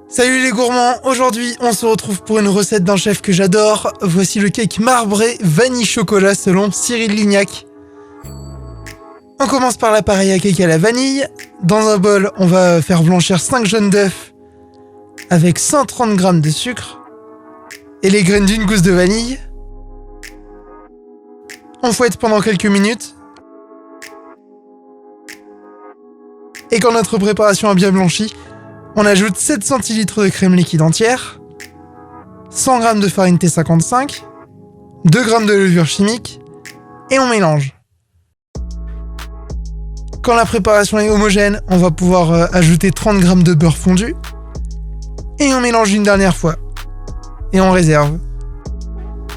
Salut les gourmands, aujourd'hui on se retrouve pour une recette d'un chef que j'adore. Voici le cake marbré vanille chocolat selon Cyril Lignac. On commence par l'appareil à cake à la vanille. Dans un bol, on va faire blanchir 5 jaunes d'œufs avec 130 g de sucre et les graines d'une gousse de vanille. On fouette pendant quelques minutes. Et quand notre préparation a bien blanchi, on ajoute 7 centilitres de crème liquide entière, 100 g de farine T55, 2 g de levure chimique et on mélange. Quand la préparation est homogène, on va pouvoir ajouter 30 g de beurre fondu et on mélange une dernière fois et on réserve.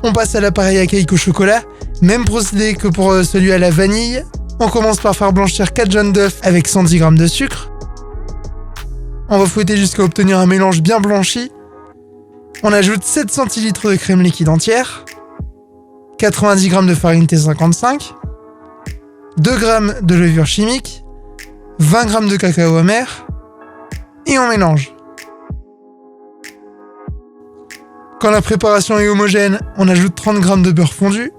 On passe à l'appareil à cake au chocolat, même procédé que pour celui à la vanille. On commence par faire blanchir 4 jaunes d'œufs avec 110 g de sucre. On va fouetter jusqu'à obtenir un mélange bien blanchi. On ajoute 7 centilitres de crème liquide entière, 90 g de farine T55, 2 g de levure chimique, 20 g de cacao amer et on mélange. Quand la préparation est homogène, on ajoute 30 g de beurre fondu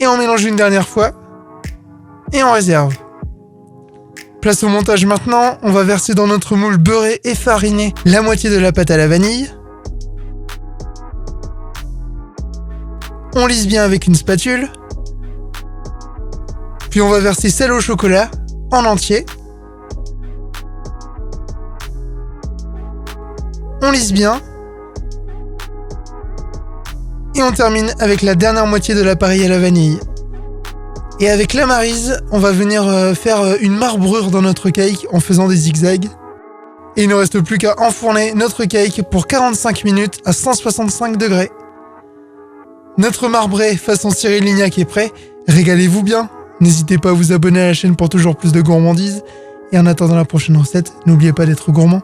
et on mélange une dernière fois et on réserve. Place au montage maintenant, on va verser dans notre moule beurré et fariné la moitié de la pâte à la vanille. On lisse bien avec une spatule. Puis on va verser celle au chocolat en entier. On lisse bien. Et on termine avec la dernière moitié de l'appareil à la vanille. Et avec la maryse, on va venir faire une marbrure dans notre cake en faisant des zigzags. Et il ne reste plus qu'à enfourner notre cake pour 45 minutes à 165 degrés. Notre marbré façon Cyril Lignac est prêt. Régalez-vous bien. N'hésitez pas à vous abonner à la chaîne pour toujours plus de gourmandises. Et en attendant la prochaine recette, n'oubliez pas d'être gourmand.